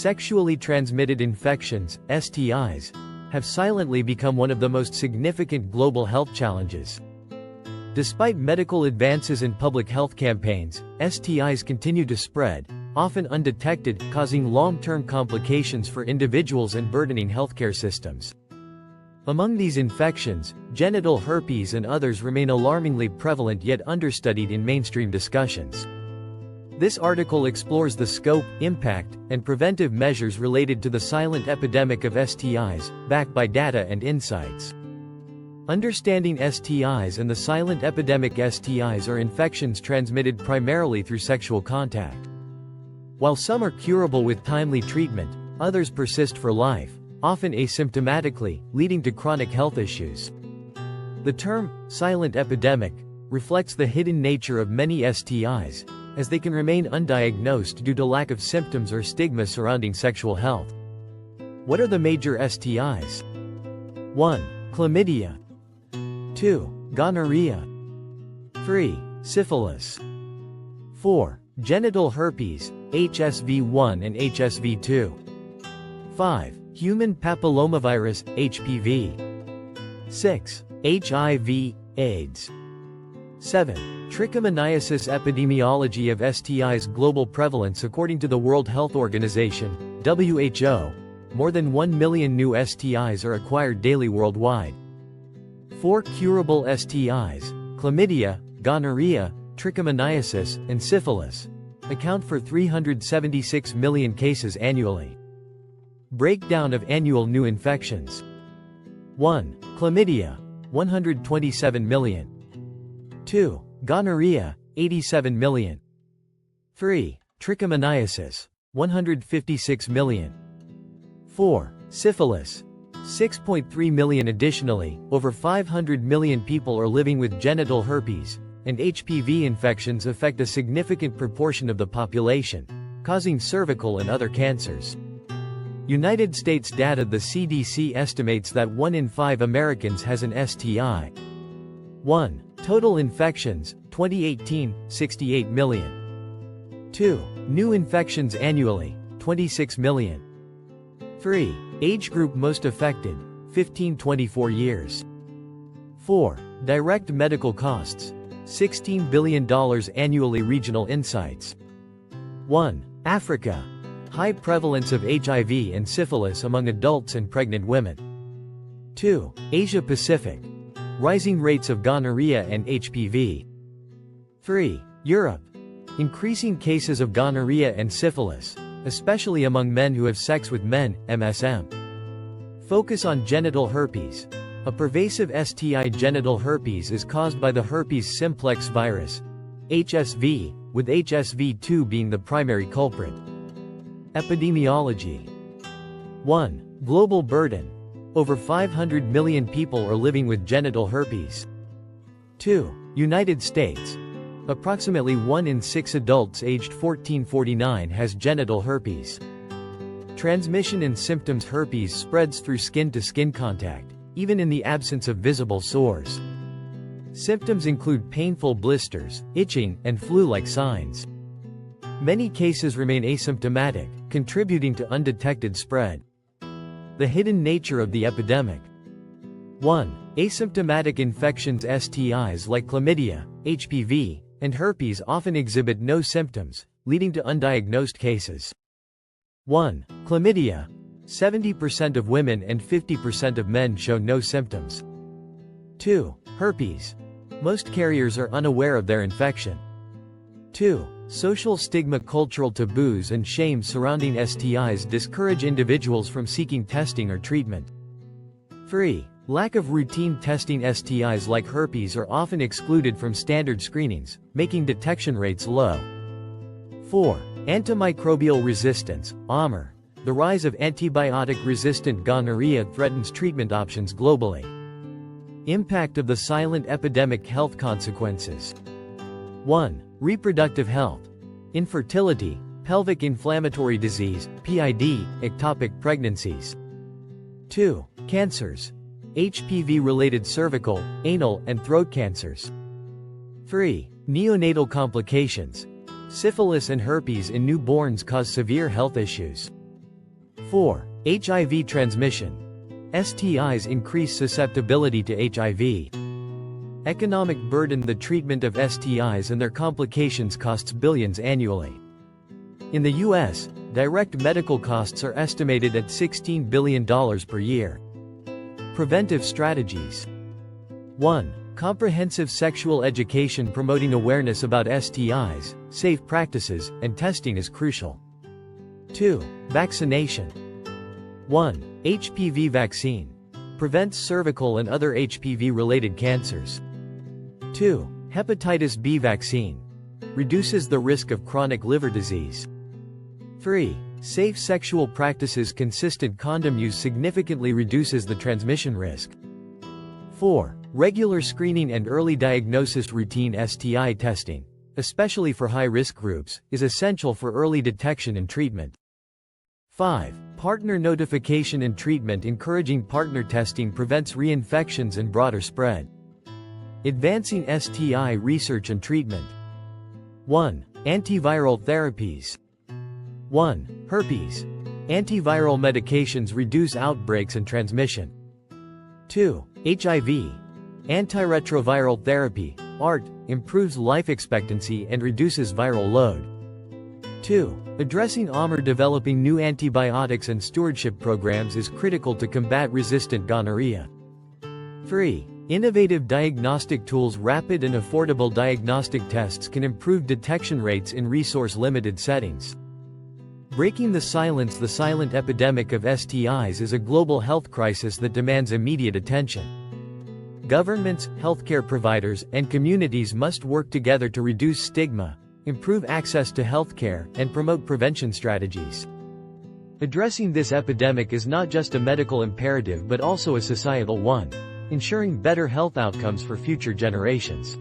Sexually transmitted infections, STIs, have silently become one of the most significant global health challenges. Despite medical advances and public health campaigns, STIs continue to spread, often undetected, causing long-term complications for individuals and burdening healthcare systems. Among these infections, genital herpes and others remain alarmingly prevalent yet understudied in mainstream discussions. This article explores the scope, impact, and preventive measures related to the silent epidemic of STIs, backed by data and insights. Understanding STIs and the silent epidemic. STIs are infections transmitted primarily through sexual contact. While some are curable with timely treatment, others persist for life, often asymptomatically, leading to chronic health issues. The term, silent epidemic, reflects the hidden nature of many STIs, as they can remain undiagnosed due to lack of symptoms or stigma surrounding sexual health. What are the major STIs? 1. Chlamydia. 2. Gonorrhea. 3. Syphilis. 4. Genital herpes, HSV1 and HSV2. 5. Human papillomavirus, HPV. 6. HIV, AIDS. 7. Trichomoniasis. Epidemiology of STIs. Global prevalence. According to the World Health Organization, WHO, more than 1 million new STIs are acquired daily worldwide. 4 curable STIs, chlamydia, gonorrhea, trichomoniasis, and syphilis, account for 376 million cases annually. Breakdown of annual new infections. 1. Chlamydia, 127 million. 2. Gonorrhea, 87 million. 3. Trichomoniasis, 156 million. 4. Syphilis, 6.3 million. Additionally, over 500 million people are living with genital herpes, and HPV infections affect a significant proportion of the population, causing cervical and other cancers. United States data. The CDC estimates that 1 in 5 Americans has an STI. 1. Total infections, 2018, 68 million. 2. New infections annually, 26 million. 3. Age group most affected, 15-24 years. 4. Direct medical costs, $16 billion annually. Regional insights. 1. Africa. High prevalence of HIV and syphilis among adults and pregnant women. 2. Asia Pacific. Rising rates of gonorrhea and HPV. 3. Europe. Increasing cases of gonorrhea and syphilis, especially among men who have sex with men, MSM. Focus on genital herpes. A pervasive STI. Genital herpes is caused by the herpes simplex virus, HSV, with HSV2 being the primary culprit. Epidemiology. 1. Global burden. Over 500 million people are living with genital herpes. 2. United States. Approximately 1 in 6 adults aged 14-49 has genital herpes. Transmission and symptoms. Herpes spreads through skin-to-skin contact, even in the absence of visible sores. Symptoms include painful blisters, itching, and flu-like signs. Many cases remain asymptomatic, contributing to undetected spread. The hidden nature of the epidemic. 1. Asymptomatic infections. STIs like chlamydia, HPV, and herpes often exhibit no symptoms, leading to undiagnosed cases. 1. Chlamydia. 70% of women and 50% of men show no symptoms. 2. Herpes. Most carriers are unaware of their infection. 2. Social stigma. Cultural taboos and shame surrounding STIs discourage individuals from seeking testing or treatment. 3. Lack of routine testing. STIs like herpes are often excluded from standard screenings, making detection rates low. 4. Antimicrobial resistance, AMR. The rise of antibiotic-resistant gonorrhea threatens treatment options globally. Impact of the silent epidemic. Health consequences. 1. Reproductive health. Infertility, pelvic inflammatory disease, PID, ectopic pregnancies. 2. Cancers. HPV-related cervical, anal, and throat cancers. 3. Neonatal complications. Syphilis and herpes in newborns cause severe health issues. 4. HIV transmission. STIs increase susceptibility to HIV. Economic burden. The treatment of STIs and their complications costs billions annually. In the US, direct medical costs are estimated at $16 billion per year. Preventive strategies. 1. Comprehensive sexual education. Promoting awareness about STIs, safe practices, and testing is crucial. 2. Vaccination. 1. HPV vaccine. Prevents cervical and other HPV-related cancers. 2. Hepatitis B vaccine. Reduces the risk of chronic liver disease. 3. Safe sexual practices. Consistent condom use significantly reduces the transmission risk. 4. Regular screening and early diagnosis. Routine STI testing, especially for high-risk groups, is essential for early detection and treatment. 5. Partner notification and treatment. Encouraging partner testing prevents reinfections and broader spread. Advancing STI research and treatment. 1. Antiviral therapies. 1. Herpes. Antiviral medications reduce outbreaks and transmission. 2. HIV. Antiretroviral therapy, ART, improves life expectancy and reduces viral load. 2. Addressing AMR. Developing new antibiotics and stewardship programs is critical to combat resistant gonorrhea. 3. Innovative diagnostic tools. Rapid and affordable diagnostic tests can improve detection rates in resource-limited settings. Breaking the silence. The silent epidemic of STIs is a global health crisis that demands immediate attention. Governments, healthcare providers, and communities must work together to reduce stigma, improve access to healthcare, and promote prevention strategies. Addressing this epidemic is not just a medical imperative but also a societal one, ensuring better health outcomes for future generations.